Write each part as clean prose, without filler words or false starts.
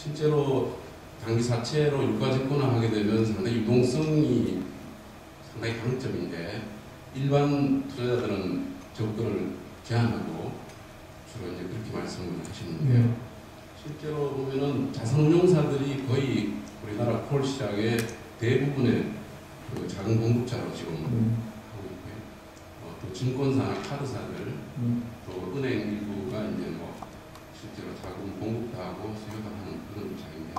실제로 단기사채로 유가증권화하게 되면 상당히 유동성이 상당히 강점인데 일반 투자자들은 접근을 제한하고 주로 이제 그렇게 말씀을 하시는데요. 실제로 보면은 자산운용사들이 거의 우리나라 콜 시장의 대부분의 그 작은 공급자로 지금 하고 있고요. 또 증권사나 카드사들, 또 은행 일부가 이제 뭐 실제로 자금 공급도 하고 수요도 하는 그런 입장인데,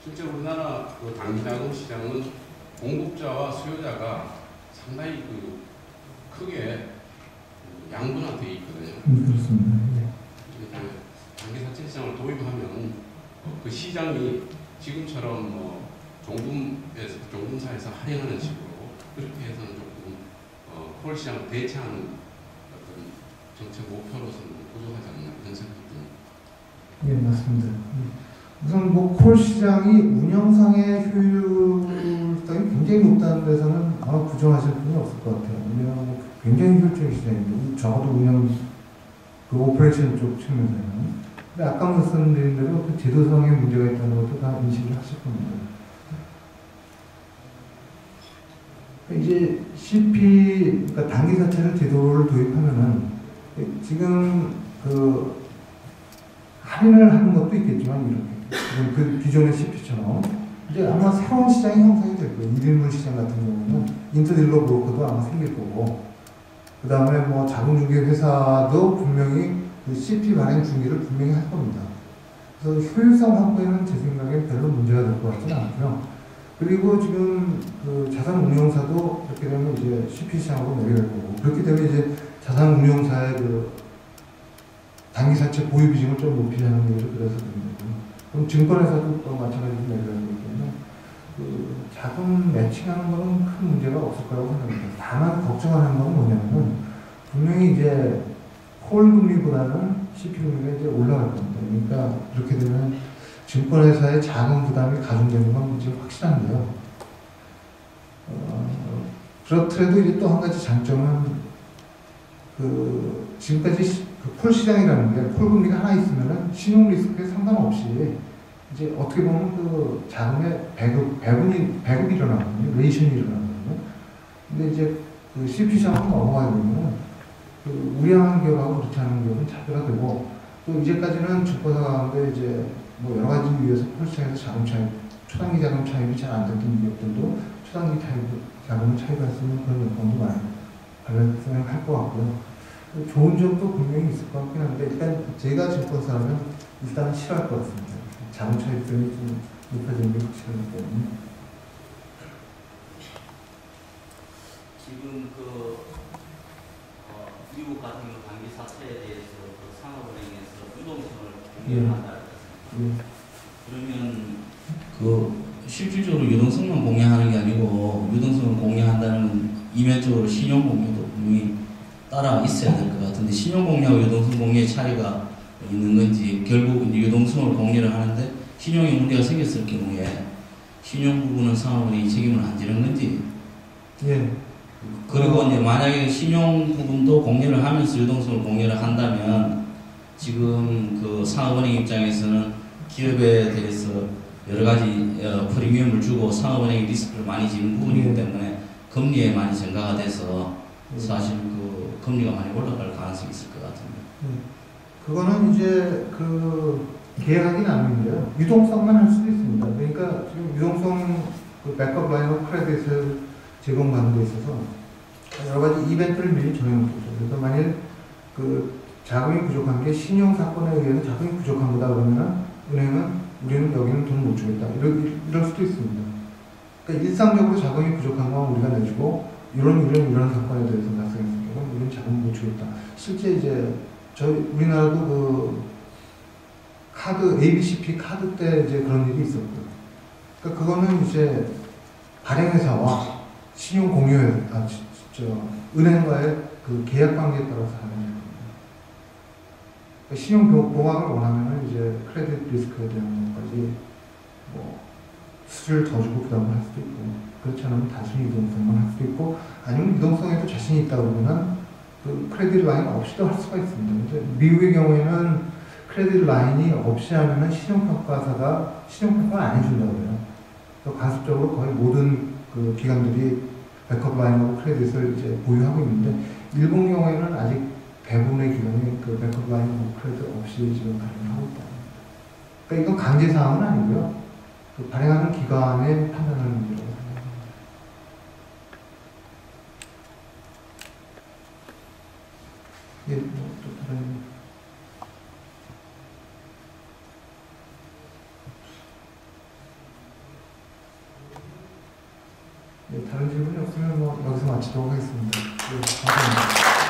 실제 우리나라 그 단기자금 시장은 공급자와 수요자가 상당히 그 크게 양분화되어 있거든요. 그렇습니다. 단기사채 시장을 도입하면 그 시장이 지금처럼 뭐 종금사에서 할인하는 식으로 그렇게 해서는 조금 콜 시장을 대체하는 어떤 정책 목표로서는 부족하지 않나 이런 생각이 듭니다. 예, 맞습니다. 우선 뭐 콜 시장이 운영상의 효율성이 굉장히 높다는 데서는 아마 부정하실 분이 없을 것 같아요. 왜냐하면 굉장히 효율적인 시장입니다. 적어도 운영 그 오퍼레이션 쪽 측면에서는. 근데 아까 말씀드린 대로 그 제도상의 문제가 있다는 것도 다 인식을 하실 겁니다. 이제 CP, 그러니까 단기사채를 제도를 도입하면은 지금 그 할인을 하는 것도 있겠지만 이렇게 그 기존의 CP처럼 이제 아마 새로운 시장이 형성이 될 거예요. 1인분 시장 같은 경우는 인터딜러 브로커도 아마 생길 거고, 그 다음에 뭐 자금중개 회사도 분명히 그 CP 발행 중개를 분명히 할 겁니다. 그래서 효율성 확보에는 제 생각에 별로 문제가 될 것 같지는 않고요. 그리고 지금 그 자산운용사도 그렇게 되면 이제 CP 시장으로 내려갈 거고, 그렇게 되면 이제 자산운용사의 그 단기사채 보유 비중을 좀 높이려는 게 그래서 됩니다. 그럼 증권회사도 또 마찬가지로 내려가기 때문에 그 자금 매칭하는 거는 큰 문제가 없을 거라고 생각합니다. 다만 걱정하는 건 뭐냐면 분명히 이제 콜 금리보다는 CP 금리가 이제 올라갈 겁니다. 그러니까 그렇게 되면 증권회사의 자금 부담이 가중되는 건 지금 확실한데요. 그렇더라도 이제 또 한 가지 장점은 그 지금까지 그 콜 시장이라는 게 콜 금리가 하나 있으면은 신용 리스크에 상관없이 이제 어떻게 보면 그 자금의 배급이 일어나거든요. 레이션이 일어나거든요. 근데 이제 그 CP 시장으로 넘어가게 되면 그 우량한 기업하고 그렇지 않은 기업은 차별화되고, 또 이제까지는 증권사 가운데 이제 뭐 여러 가지 이유에서 콜 시장에서 자금 차입, 초단기 자금 차입이 잘 안 됐던 기업들도 초단기 자금을 차입할 수 있는 그런 여건도 많이 발생할 것 같고요. 좋은 점도 분명히 있을 것 같긴 한데, 일단 제가 증권사라면 일단은 싫어할 것 같습니다. 자금 차입성이 좀 높아지는 게 확실하기 때문에. 지금 그 미국 같은 경우 단기 사채에 대해서 그 상업은행에서 유동성을 공개한다 했습니다. 그러면 그 실질적으로 유동성만 공개하는 게 아니고 유동성을 공개한다는 이면적으로 신용 공개도 분명히 따라 있어야 될 것 같은데, 신용 공개하고 유동성 공개의 차이가 있는 건지, 결국은 유동성을 공개를 하는데 신용에 문제가 생겼을 경우에 신용 부분은 상업은행이 책임을 안 지는 건지. 예. 그리고 이제 만약에 신용 부분도 공개를 하면서 유동성을 공개를 한다면 지금 그 상업은행 입장에서는 기업에 대해서 여러 가지 프리미엄을 주고 상업은행이 리스크를 많이 지는 부분이기 때문에 금리에 많이 증가가 돼서 사실 그 금리가 많이 올라갈 가능성이 있을 것 같은데. 그거는 이제 그 계획하기 나름인데요. 유동성만 할 수도 있습니다. 그러니까 지금 유동성 그 백업 라인 오브 크레딧을 제공하는 데 있어서 여러 가지 이벤트를 미리 정해놓죠. 그래서 만일 그 자금이 부족한 게 신용 사건에 의해서 자금이 부족한 거다 그러면 은행은 우리는 여기는 돈 못 주겠다. 이럴 수도 있습니다. 그러니까 일상적으로 자금이 부족한 건 우리가 내주고 이런 사건에 대해서 발생했을 경우 우리는 자금을 못 주겠다. 실제 이제 우리나라도 그 카드 ABCP 카드 때 이제 그런 일이 있었고요. 그러니까 그거는 이제 발행회사와 신용 공유회 은행과의 그 계약 관계에 따라서 하는 겁니다. 그러니까 신용 봉합을 원하면은 이제 크레딧 리스크에 대한 것까지 뭐 수수료를 더 주고 부담을 할 수도 있고, 그렇지 않으면 단순히 유동성만 할 수도 있고, 아니면 유동성에도 자신이 있다 그러면 그 크레딧 라인 없이도 할 수가 있습니다. 근데 미국의 경우에는 크레딧 라인이 없이 하면은 신용평가사가 신용평가를 안 해준다고 해요. 그래서 가습적으로 거의 모든 그 기관들이 백업 라인하고 크레딧을 이제 보유하고 있는데, 일본 경우에는 아직 대부분의 기관이 그 백업 라인하고 크레딧 없이 지금 발행하고 있다. 그러니까 이건 강제 사항은 아니고요. 그 발행하는 기관의 판단하는 문제라고 생각합니다. 예, 또 다른. 네, 다른 질문이 없으면 뭐 여기서 마치도록 하겠습니다. 네, 감사합니다.